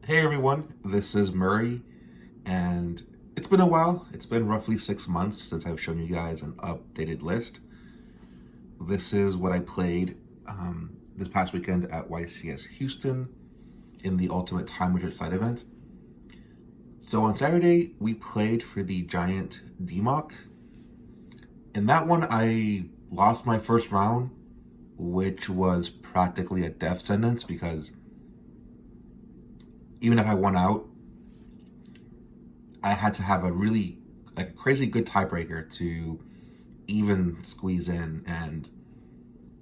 Hey everyone, this is Murray, and it's been a while. It's been roughly 6 months since I've shown you guys an updated list. This is what I played this past weekend at YCS Houston in the Ultimate Time Wizard side event. So on Saturday, we played for the Giant DMOC. In that one, I lost my first round, which was practically a death sentence because even if I won out, I had to have a really a crazy good tiebreaker to even squeeze in. And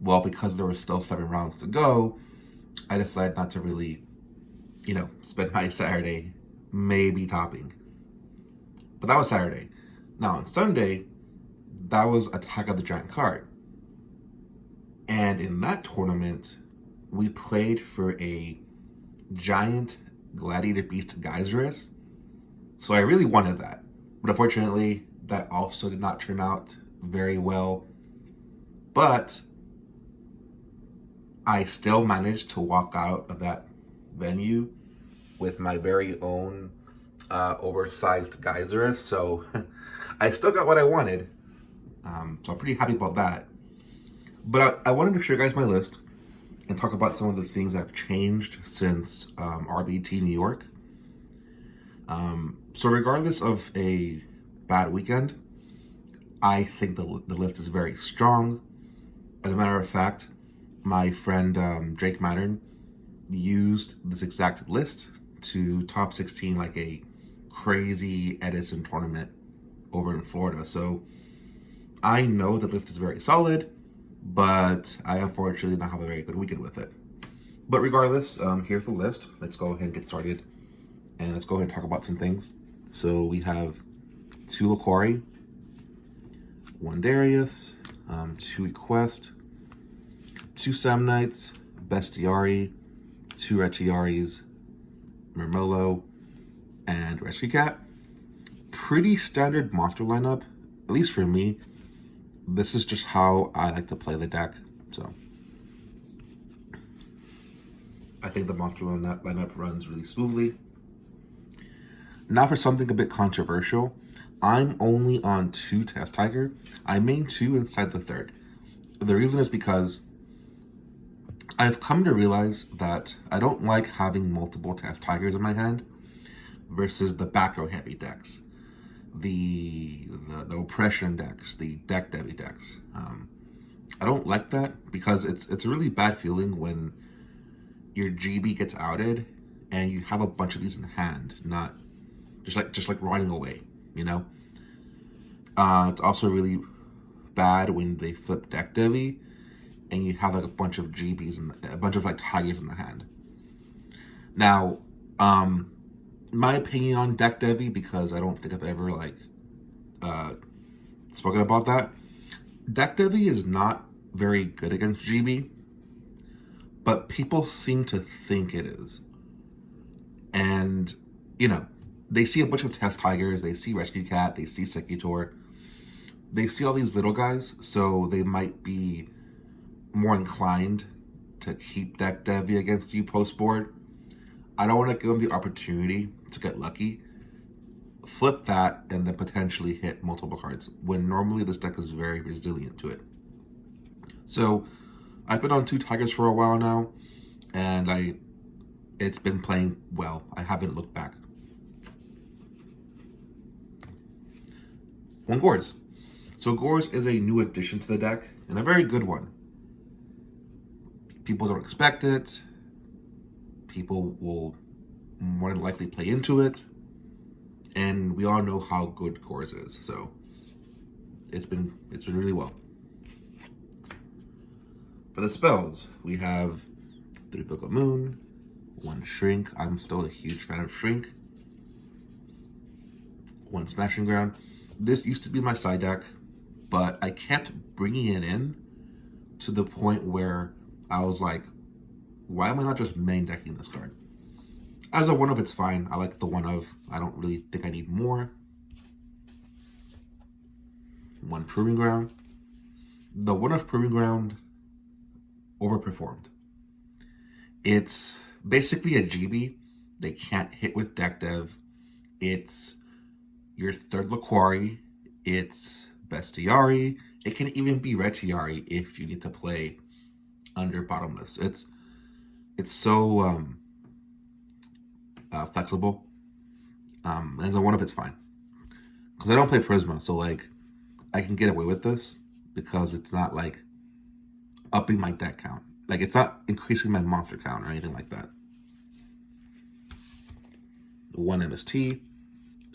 well, because there were still 7 rounds to go, I decided not to really, spend my Saturday maybe topping. But that was Saturday. Now on Sunday, that was Attack of the Giant card. And in that tournament, we played for a Giant Gladiator Beast Geyserus. So I really wanted that. But unfortunately, that also did not turn out very well. But I still managed to walk out of that venue with my very own oversized Geyserus. So I still got what I wanted. So I'm pretty happy about that. But I wanted to show you guys my list and talk about some of the things that have changed since RBT New York. So regardless of a bad weekend, I think the list is very strong. As a matter of fact, my friend Drake Mattern used this exact list to top 16 like a crazy Edison tournament over in Florida. So I know the list is very solid, but I unfortunately did not have a very good weekend with it. But regardless, here's the list. Let's go ahead and get started. And let's go ahead and talk about some things. So we have 2 Laquari, 1 Darius, 2 Request, 2 Samnites, Bestiari, 2 Retiaris, Mermolo, and Rescue Cat. Pretty standard monster lineup, at least for me. This is just how I like to play the deck. So I think the monster lineup runs really smoothly. Now for something a bit controversial. I'm only on 2 Test Tiger. I main 2 inside the 3rd. The reason is because I've come to realize that I don't like having multiple Test Tigers in my hand versus the back row heavy decks. The oppression decks, the deck heavy decks. I don't like that because it's a really bad feeling when your GB gets outed and you have a bunch of these in hand, not just like running away, It's also really bad when they flip deck Devi and you have like a bunch of GBs and a bunch of like Tigers in the hand. Now, my opinion on deck Devi, because I don't think I've ever spoken about that. Deck Devi is not very good against GB, but people seem to think it is. And, they see a bunch of Test Tigers, they see Rescue Cat, they see Secutor, they see all these little guys, so they might be more inclined to keep deck Devi against you post board. I don't want to give them the opportunity to get lucky, flip that, and then potentially hit multiple cards, when normally this deck is very resilient to it. So I've been on 2 Tigers for a while now, and it's been playing well. I haven't looked back. 1 Gores. So Gores is a new addition to the deck, and a very good one. People don't expect it. People will more than likely play into it. And we all know how good Gores is, so it's been really well. For the spells, we have 3 Book of Moon, 1 Shrink. I'm still a huge fan of Shrink. 1 Smashing Ground. This used to be my side deck, but I kept bringing it in to the point where I was like, why am I not just main decking this card? As a 1 of, it's fine. I like the 1 of. I don't really think I need more. 1 Proving Ground. The 1 of Proving Ground overperformed. It's basically a GB They can't hit with deck dev. It's your third Laquari. It's Bestiari. It can even be Retiari if you need to play under bottomless. It's so flexible. And the one of it's fine because I don't play Prisma, so like I can get away with this because it's not like upping my deck count. Like it's not increasing my monster count or anything like that. One MST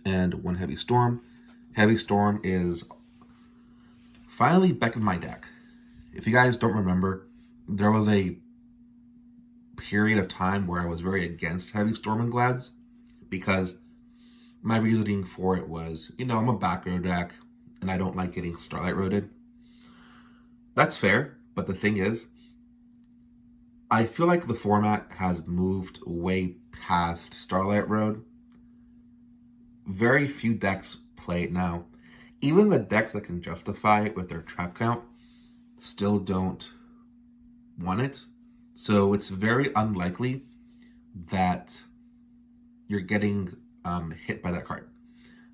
and one Heavy Storm. Heavy Storm is finally back in my deck. If you guys don't remember, there was a period of time where I was very against Heavy Storm and Glads because my reasoning for it was, I'm a back row deck and I don't like getting Starlight Roaded. That's fair, but the thing is, I feel like the format has moved way past Starlight Road. Very few decks play it now. Even the decks that can justify it with their trap count still don't want it. So it's very unlikely that you're getting hit by that card.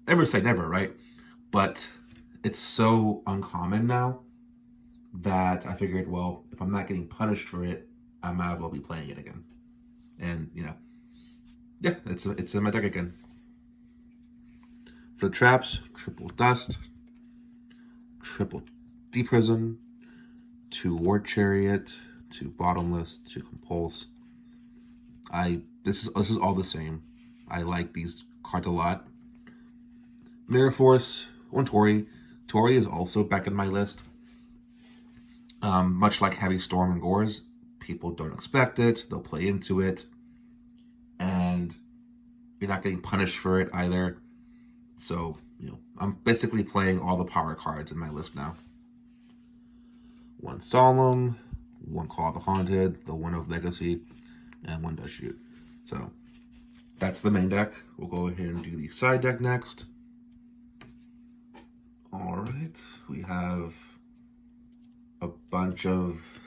Never say never, right? But it's so uncommon now that I figured, well, if I'm not getting punished for it, I might as well be playing it again. And, yeah, it's in my deck again. For the traps, triple Dust, triple Deep Prism, 2 Ward Chariot, 2 Bottomless, 2 Compulse. This is all the same. I like these cards a lot. Mirror Force, 1 Tori. Tori is also back in my list. Much like Heavy Storm and Gores, people don't expect it. They'll play into it. And you're not getting punished for it either. So, I'm basically playing all the power cards in my list now. 1 Solemn, 1 Call of the Haunted, the 1 of Legacy, and 1 Does Shoot. So, that's the main deck. We'll go ahead and do the side deck next. Alright, we have a bunch of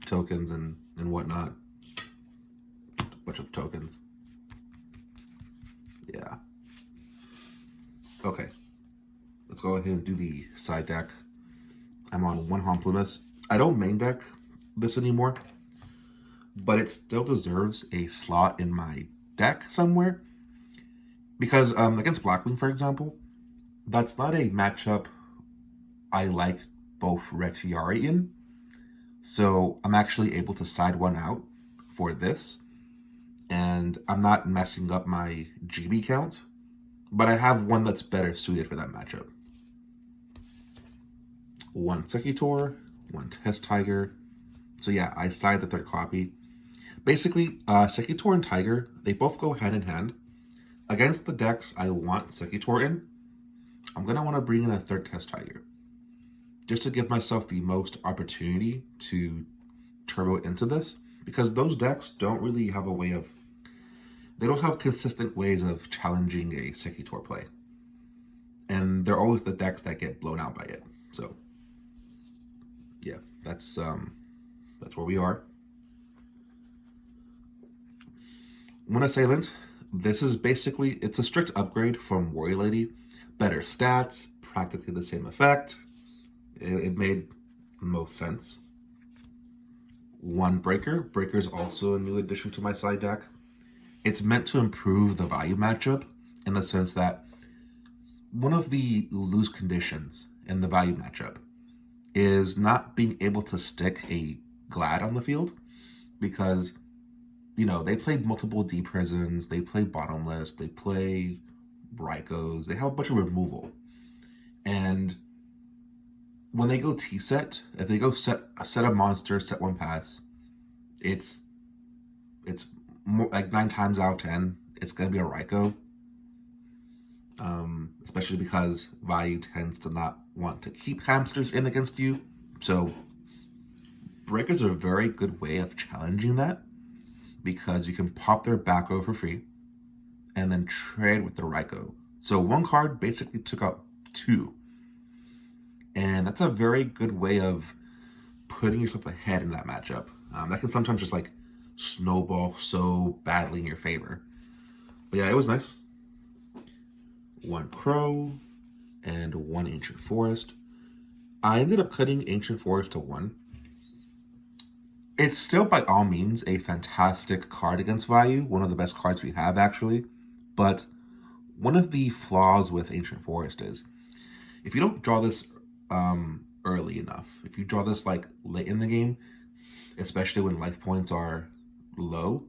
tokens and whatnot. A bunch of tokens. Yeah. Okay. Let's go ahead and do the side deck. I'm on 1 Homplemus. I don't main deck this anymore, but it still deserves a slot in my deck somewhere. Because against Blackwing, for example, that's not a matchup I like both Retiari in. So I'm actually able to side one out for this. And I'm not messing up my GB count, but I have one that's better suited for that matchup. 1 Sekitor, 1 Test Tiger. So yeah, I side the third copy. Basically, Sekitor and Tiger, they both go hand in hand. Against the decks I want Sekitor in, I'm going to want to bring in a third Test Tiger. Just to give myself the most opportunity to turbo into this. Because those decks don't really have a way of... They don't have consistent ways of challenging a Sekitor play. And they're always the decks that get blown out by it. So, yeah, that's where we are. When Assailant, this is basically, it's a strict upgrade from Warrior Lady. Better stats, practically the same effect. It made most sense. 1 Breaker. Breaker is also a new addition to my side deck. It's meant to improve the value matchup in the sense that one of the lose conditions in the value matchup is not being able to stick a Glad on the field because, they played multiple Deep Prisons, they play Bottomless, they play Rykos, they have a bunch of removal. And when they go T-set, if they go set a monster, set 1 pass, it's more like 9 times out of 10, it's going to be a Ryko. Especially because value tends to not want to keep hamsters in against you. So Breakers are a very good way of challenging that because you can pop their back row for free and then trade with the Ryko. So 1 card basically took out 2. And that's a very good way of putting yourself ahead in that matchup. That can sometimes just like snowball so badly in your favor. But yeah, it was nice. One Crow and one Ancient Forest. I ended up cutting Ancient Forest to 1. It's still by all means a fantastic card against value, one of the best cards we have actually. But one of the flaws with Ancient Forest is if you don't draw this early enough, if you draw this like late in the game, especially when life points are low,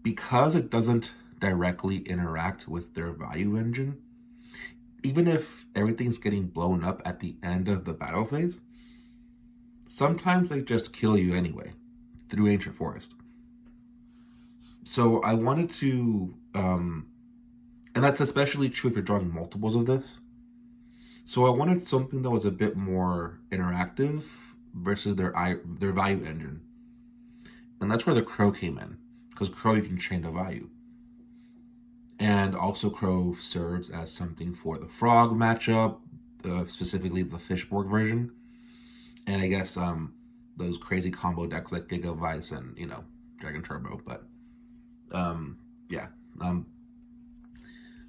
because it doesn't directly interact with their value engine, even if everything's getting blown up at the end of the battle phase, sometimes they just kill you anyway through Ancient Forest. So I wanted to, and that's especially true if you're drawing multiples of this. So I wanted something that was a bit more interactive versus their value engine. And that's where the Crow came in, because Crow you can chain the value. And also Crow serves as something for the Frog matchup, specifically the Fishborg version. And I guess those crazy combo decks like Giga Vice and, Dragon Turbo. But yeah,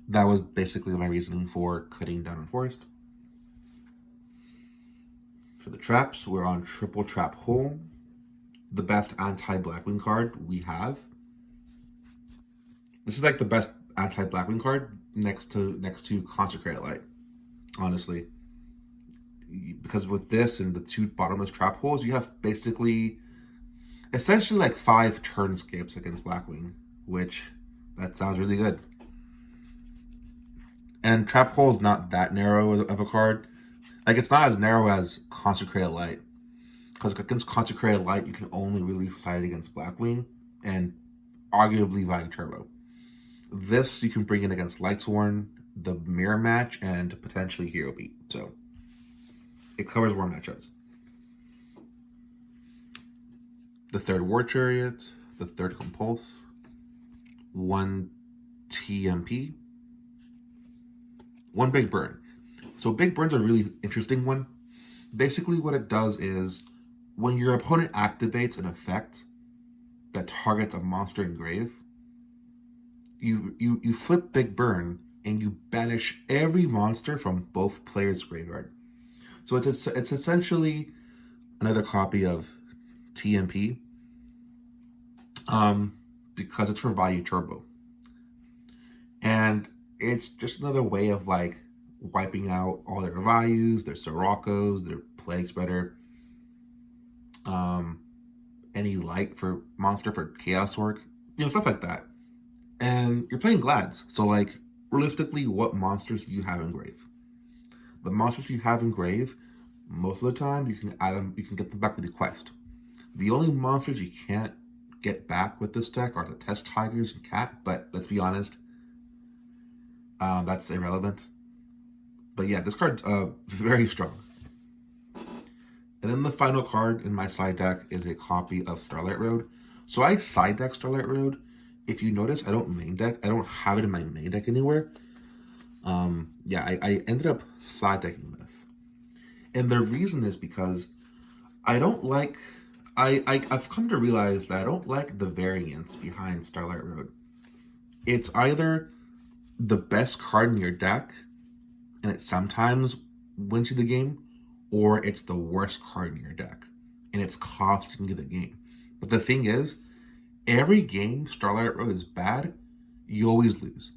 that was basically my reasoning for cutting down on Forest. For the traps, we're on Triple Trap Hole, the best anti-Blackwing card we have. This is like the best anti-Blackwing card next to Consecrated Light, honestly. Because with this and the 2 bottomless trap holes, you have basically, essentially like 5 turn skips against Blackwing, which that sounds really good. And trap hole is not that narrow of a card. Like, it's not as narrow as Consecrated Light. Because against Consecrated Light, you can only really fight against Blackwing and arguably Value Turbo. This you can bring in against Lightsworn, the Mirror Match, and potentially Hero Beat. So it covers more matchups. The 3rd War Chariot, the 3rd Compulse, 1 TMP, 1 Big Burn. So Big Burn's a really interesting one. Basically what it does is when your opponent activates an effect that targets a monster in grave, you flip Big Burn and you banish every monster from both players' graveyard. So it's essentially another copy of TMP, because it's for Value Turbo. And it's just another way of like wiping out all their values, their Siroccos, their Plague Spreader, any light for monster for chaos work, stuff like that. And you're playing Glads, so like realistically, what monsters do you have in grave? The monsters you have in grave, most of the time you can add them, you can get them back with the quest. The only monsters you can't get back with this deck are the Test Tigers and Cat, but let's be honest, that's irrelevant. But yeah, this card's very strong. And then the final card in my side deck is a copy of Starlight Road. So I side deck Starlight Road. If you notice, I don't main deck. I don't have it in my main deck anywhere. Yeah, I ended up side decking this. And the reason is because I don't like... I've come to realize that I don't like the variance behind Starlight Road. It's either the best card in your deck, and it sometimes wins you the game, or it's the worst card in your deck, and it's costing you the game. But the thing is, every game Starlight Road is bad, you always lose.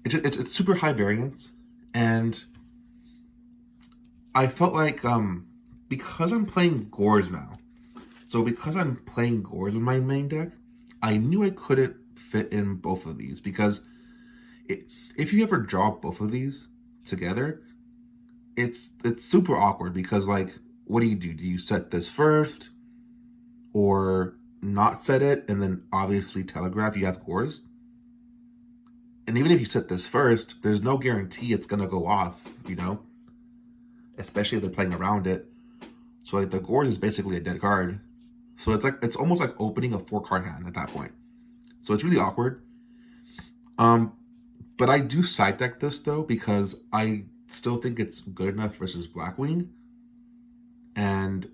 It's super high variance, and I felt like because I'm playing Gores now, so because I'm playing Gores in my main deck, I knew I couldn't fit in both of these, because if you ever draw both of these together, it's super awkward, because like, what do? Do you set this first or not set it and then obviously telegraph you have Gores? And even if you set this first, there's no guarantee it's gonna go off, especially if they're playing around it. So like, the Gores is basically a dead card. So it's almost like opening a 4-card hand at that point. So it's really awkward. But I do side deck this though, because I still think it's good enough versus Blackwing and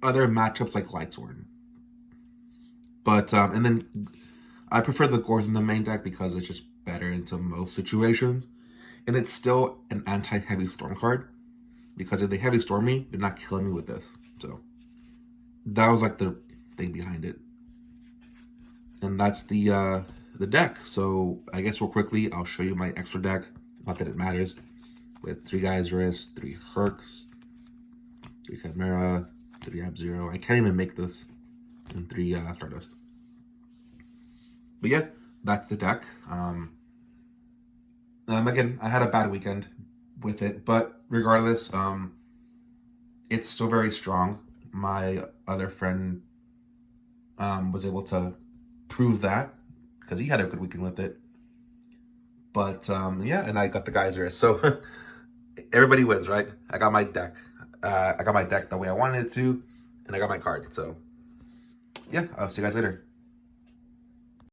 other matchups like Lightsworn. But and then I prefer the Gores in the main deck because it's just better into most situations. And it's still an anti-heavy storm card. Because if they heavy storm me, they're not killing me with this. So that was like the thing behind it. And that's the deck. So I guess real quickly, I'll show you my extra deck. Not that it matters. With 3 Geysers, 3 Hercs, 3 Chimera, 3 Ab-Zero. I can't even make this. And 3 Stardust. But yeah, that's the deck. Again, I had a bad weekend with it, but regardless, it's still very strong. My other friend was able to prove that because he had a good weekend with it. But yeah, and I got the Geyser. So everybody wins, right? I got my deck. I got my deck the way I wanted it to, and I got my card. So yeah, I'll see you guys later.